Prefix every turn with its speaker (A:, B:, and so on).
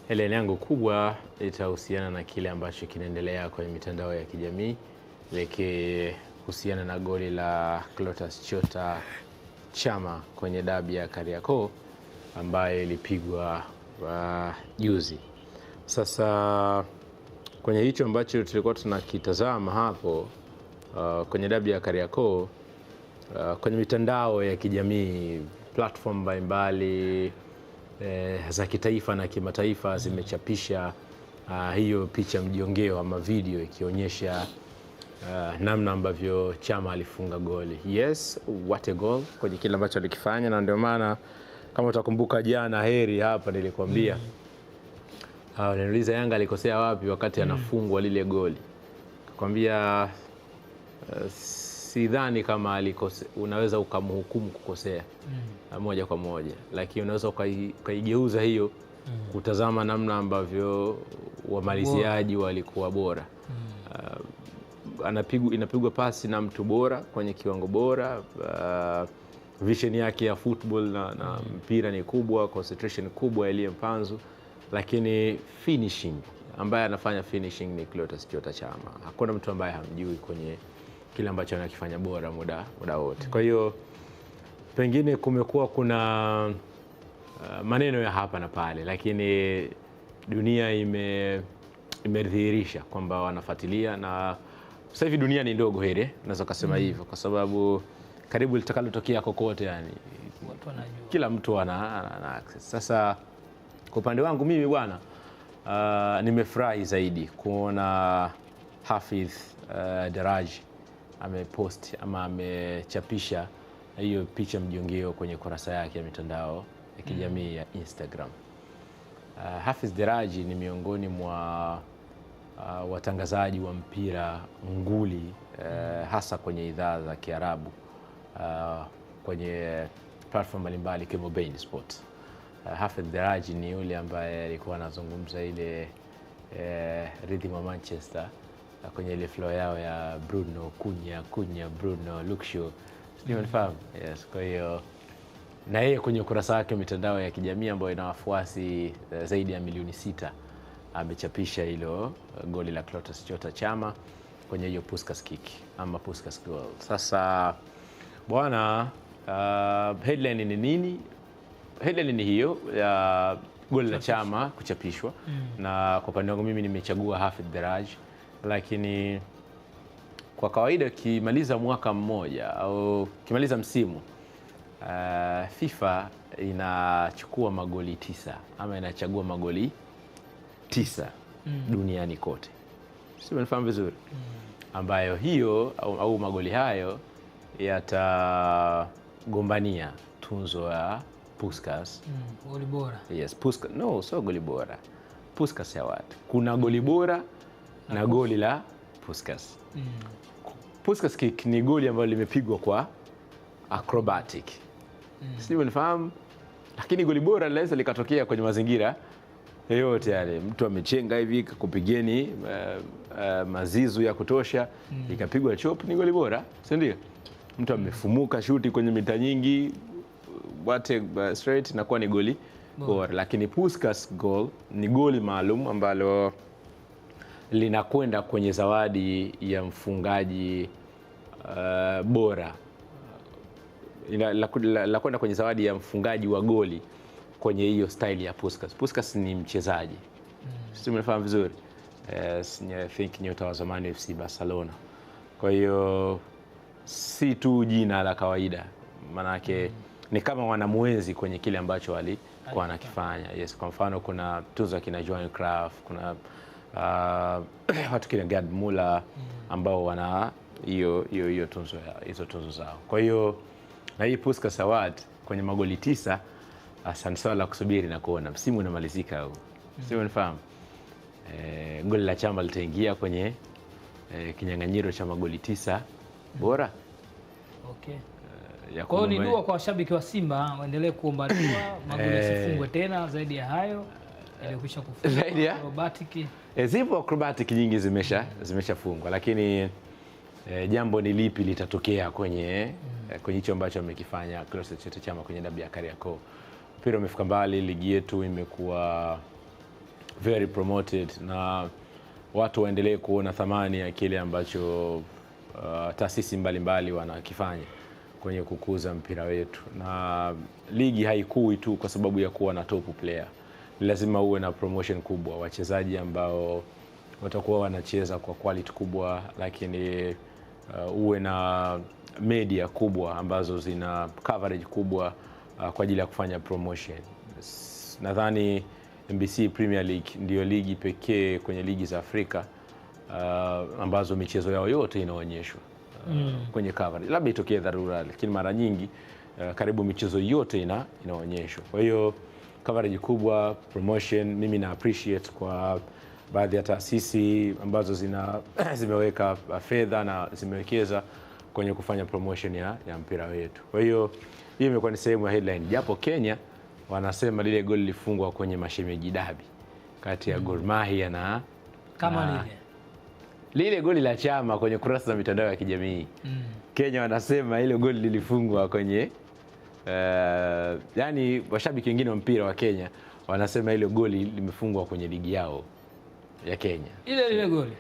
A: Headline yangu kubwa itahusiana na kile ambacho kinaendelea kwenye mitandao ya kijamii likihusiana na goli la Clatous Chota Chama kwenye dabi ya Kariakoo ambayo ilipigwa juzi. Sasa kwenye hicho ambacho tulikuwa tunakitazama hapo kwenye dabi ya Kariakoo, kwenye mitandao ya kijamii, platform mbalimbali za kitaifa na kimataifa zimechapisha hiyo picha mjongeo ama video ikionyesha namna ambavyo Chama alifunga goli. Yes, what a goal kwenye kile ambacho alikifanya, na ndio maana kama utakumbuka jana Heri hapa nilikwambia niliuliza Yanga alikosea wapi wakati anafungwa lile goli. Kwambia sidhani kama unaweza ukamhukumu kukosea moja kwa moja, lakini unaweza ukaigeuza hiyo kutazama namna ambavyo wamaliziaji walikuwa bora. Inapigwa pasi na mtu bora kwenye kiwango bora, vision yake ya football na mpira ni kubwa, concentration kubwa Elie Mpanzu, lakini finishing, ambaye anafanya finishing ni Clatous Chota Chama. Hakuna mtu ambaye hamjui kwenye kile ambacho anakifanya bora muda wote. Kwa hiyo pengine kumekuwa kuna maneno ya hapa na pale, lakini dunia imedhihirisha kwamba wanafuatilia, na sasa hivi dunia ni ndogo Heri, naweza kusema hivyo, kwa sababu karibu litakalotokea kokote, yani
B: watu wanajua,
A: kila mtu ana access. Sasa kwa upande wangu mimi bwana, nimefurahi zaidi kuona Hafidh Daraji amepost ama amechapisha hiyo picha mjongeo kwenye kurasa yake ya mitandao ya kijamii ya Instagram. Hafidh Daraji ni miongoni mwa watangazaji wa mpira nguli, hasa kwenye idhaa za Kiarabu, kwenye platform mbalimbali kama Bein Sport. Hafidh Daraji ni yule ambaye alikuwa anazungumza ile rhythm wa Manchester kwenye ile flow yao ya Bruno Cunha Bruno Luke Shaw, sio unafahamu? Yes, kwa hiyo na yeye kwenye ukurasa wake wa mitandao ya kijamii ambayo ina wafuasi zaidi ya milioni 6 amechapisha hilo goli la Clatous Chota Chama kwenye hiyo Puskas kick ama Puskas goal. Sasa bwana, headline ni nini? Headline ni hiyo ya goli la Chama kuchapishwa, na kwa upande wangu mimi nimechagua Hafidh Daraji, lakini kwa kawaida kimaliza mwaka mmoja au kimaliza msimu, FIFA inachukua magoli 9 ama inachagua magoli 9 duniani kote, sio unafahamu vizuri, ambayo hiyo au magoli hayo yatagombania tunzo ya Puskas.
B: Goli bora.
A: Yes, Puskas. No, so goli bora. Puskas ya watu. Kuna goli bora na goli la Puskas. Puskas kick ni goli ambalo limepigwa kwa acrobatic. Sio unafahamu? Lakini goli bora linaweza likatokea kwenye mazingira yoyote yale. Mtu amechenga hivi kupigeni mazizu ya kutosha, ikapigwa chop, ni goli bora, si ndio? Mtu amefumuka shuti kwenye mita nyingi, straight, inakuwa ni goli bora. Lakini Puskas goal ni goli maalum ambalo linakwenda kwenye zawadi ya mfungaji bora, la kwenda kwenye zawadi ya mfungaji wa goli kwenye hiyo style ya Puskas. Puskas ni mchezaji, sio unafahamu vizuri, I think nyota wa zamani FC Barcelona. Kwa hiyo si tu jina la kawaida, manake ni kama wanamuenzi kwenye kile ambacho walikuwa wanakifanya. Yes, kwa mfano kuna tuzo kina Johan Cruyff, kuna watu kina Gerd Müller ambao wana hiyo tunzo, hizo tunzo zao. Kwa hiyo na hii Puskas Award kwenye magoli 9, asante sana la kusubiri na kuona msimu unamalizika huu, sio unafahamu. Goli la Chama litaingia kwenye kinyang'anyiro cha magoli 9 bora.
B: Okay. Kwa hiyo ni dua kwa washabiki wa Simba waendelee kuomba dua magoli yasifungwe tena zaidi ya hayo yaliyokwisha kufungwa. Acrobatic.
A: Zipo acrobatic nyingi zimeshafungwa, lakini jambo ni lipi litatokea kwenye hicho ambacho amekifanya Clatous Chota Chama kwenye dabi ya Kariakoo. Mpira umefika mbali, ligi yetu imekuwa very promoted, na watu waendelee kuona thamani ya kile ambacho taasisi mbalimbali wanakifanya kwenye kukuza mpira wetu. Na ligi haikui tu kwa sababu ya kuwa na top player. Lazima uwe na promotion kubwa, wachezaji ambao watakuwa wanacheza kwa quality kubwa, lakini uwe na media kubwa ambazo zina coverage kubwa kwa ajili ya kufanya promotion. Nadhani NBC Premier League ndio ligi pekee kwenye ligi za Afrika ambazo michezo yao yote inaonyeshwa kwenye coverage. Labda itokee dharura, lakini mara nyingi karibu michezo yote inaonyeshwa. Kwa hiyo coverage kubwa, promotion, mimi na appreciate kwa baadhi ya taasisi ambazo zimeweka fedha na zimewekeza kwenye kufanya promotion ya mpira wetu. Kwa hiyo hiyo imekuwa ni sehemu ya headline. Japo Kenya wanasema lile goli lilifungwa kwenye mashemeji dabi kati ya Gor Mahia na
B: kama
A: lile goli la Chama kwenye kurasa za mitandao ya kijamii. Kenya wanasema ile goli lilifungwa kwenye yani washabiki wengine wa mpira wa Kenya wanasema ile goli limefungwa kwenye ligi yao ya Kenya.
B: Ile goli